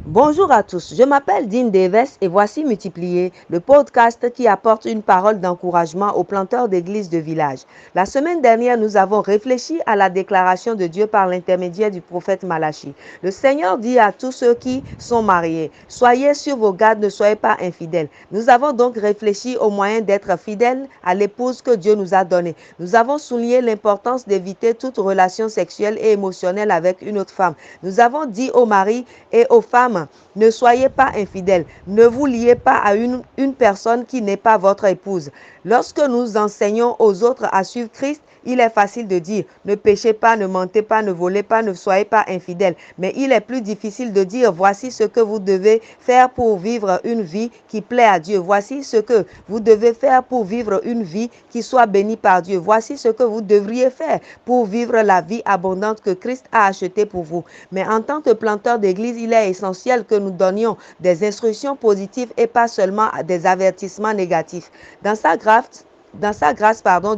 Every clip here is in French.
Bonjour à tous, je m'appelle Dean Davis et voici Multiplier, le podcast qui apporte une parole d'encouragement aux planteurs d'églises de village. La semaine dernière, nous avons réfléchi à la déclaration de Dieu par l'intermédiaire du prophète Malachi. Le Seigneur dit à tous ceux qui sont mariés, soyez sur vos gardes, ne soyez pas infidèles. Nous avons donc réfléchi au moyen d'être fidèles à l'épouse que Dieu nous a donnée. Nous avons souligné l'importance d'éviter toute relation sexuelle et émotionnelle avec une autre femme. Nous avons dit aux maris et aux femmes, ne soyez pas infidèles. Ne vous liez pas à une personne qui n'est pas votre épouse. Lorsque nous enseignons aux autres à suivre Christ, il est facile de dire ne péchez pas, ne mentez pas, ne volez pas, ne soyez pas infidèles. Mais il est plus difficile de dire voici ce que vous devez faire pour vivre une vie qui plaît à Dieu. Voici ce que vous devez faire pour vivre une vie qui soit bénie par Dieu. Voici ce que vous devriez faire pour vivre la vie abondante que Christ a achetée pour vous. Mais en tant que planteur d'église, il est essentiel que nous donnions des instructions positives et pas seulement des avertissements négatifs. Dans sa grâce,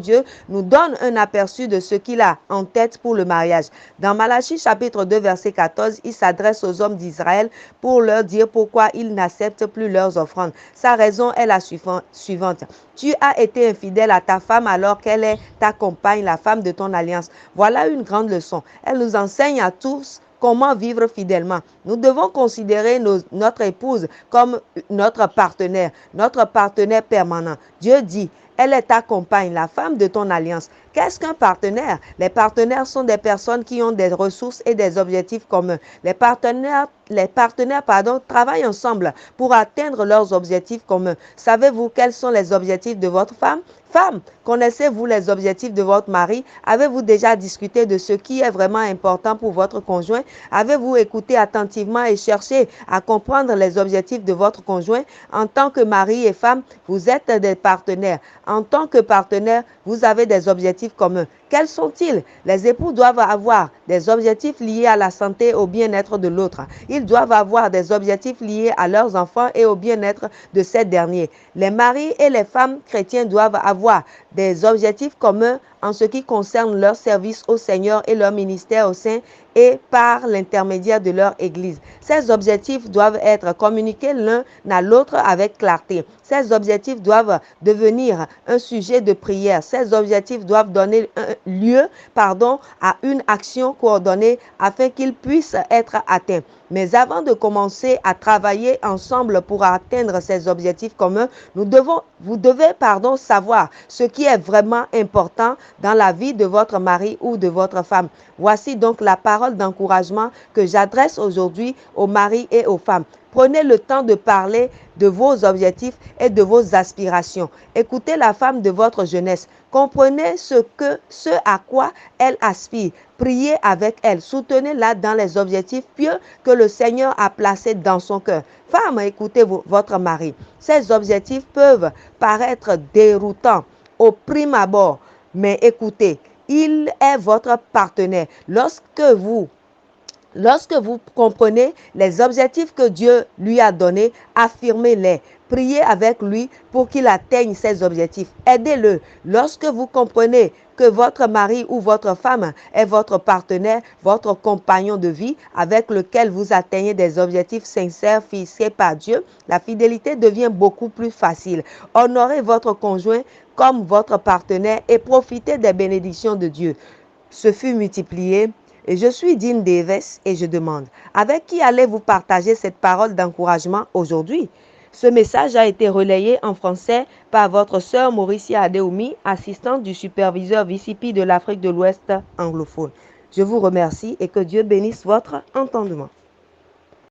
Dieu nous donne un aperçu de ce qu'il a en tête pour le mariage. Dans Malachie chapitre 2 verset 14, il s'adresse aux hommes d'Israël pour leur dire pourquoi ils n'acceptent plus leurs offrandes. Sa raison est la suivante. Tu as été infidèle à ta femme alors qu'elle est ta compagne, la femme de ton alliance. Voilà une grande leçon. Elle nous enseigne à tous comment vivre fidèlement. Nous devons considérer notre épouse comme notre partenaire permanent. Dieu dit, elle est ta compagne, la femme de ton alliance. Qu'est-ce qu'un partenaire? Les partenaires sont des personnes qui ont des ressources et des objectifs communs. Les partenaires travaillent ensemble pour atteindre leurs objectifs communs. Savez-vous quels sont les objectifs de votre femme? Femme, connaissez-vous les objectifs de votre mari? Avez-vous déjà discuté de ce qui est vraiment important pour votre conjoint? Avez-vous écouté attentivement et cherché à comprendre les objectifs de votre conjoint? En tant que mari et femme, vous êtes des partenaires. En tant que partenaire, vous avez des objectifs communs. Quels sont-ils? Les époux doivent avoir des objectifs liés à la santé et au bien-être de l'autre. Ils doivent avoir des objectifs liés à leurs enfants et au bien-être de ces derniers. Les maris et les femmes chrétiens doivent avoir des objectifs communs en ce qui concerne leur service au Seigneur et leur ministère au sein et par l'intermédiaire de leur Église. Ces objectifs doivent être communiqués l'un à l'autre avec clarté. Ces objectifs doivent devenir un sujet de prière. Ces objectifs doivent donner lieu à une action coordonnée afin qu'ils puissent être atteints. Mais avant de commencer à travailler ensemble pour atteindre ces objectifs communs, vous devez savoir ce qui est vraiment important dans la vie de votre mari ou de votre femme. Voici donc la parole d'encouragement que j'adresse aujourd'hui aux maris et aux femmes. Prenez le temps de parler de vos objectifs et de vos aspirations. Écoutez la femme de votre jeunesse. Comprenez ce à quoi elle aspire. Priez avec elle. Soutenez-la dans les objectifs pieux que le Seigneur a placés dans son cœur. Femme, écoutez votre mari. Ces objectifs peuvent paraître déroutants au prime abord, mais écoutez, il est votre partenaire. Lorsque vous comprenez les objectifs que Dieu lui a donnés, affirmez-les. Priez avec lui pour qu'il atteigne ses objectifs. Aidez-le. Lorsque vous comprenez que votre mari ou votre femme est votre partenaire, votre compagnon de vie avec lequel vous atteignez des objectifs sincères fixés par Dieu, la fidélité devient beaucoup plus facile. Honorez votre conjoint comme votre partenaire et profitez des bénédictions de Dieu. Ce fut multiplié. Et je suis Dean Davis et je demande, avec qui allez-vous partager cette parole d'encouragement aujourd'hui? Ce message a été relayé en français par votre sœur Mauricia Adeoumi, assistante du superviseur VCP de l'Afrique de l'Ouest anglophone. Je vous remercie et que Dieu bénisse votre entendement.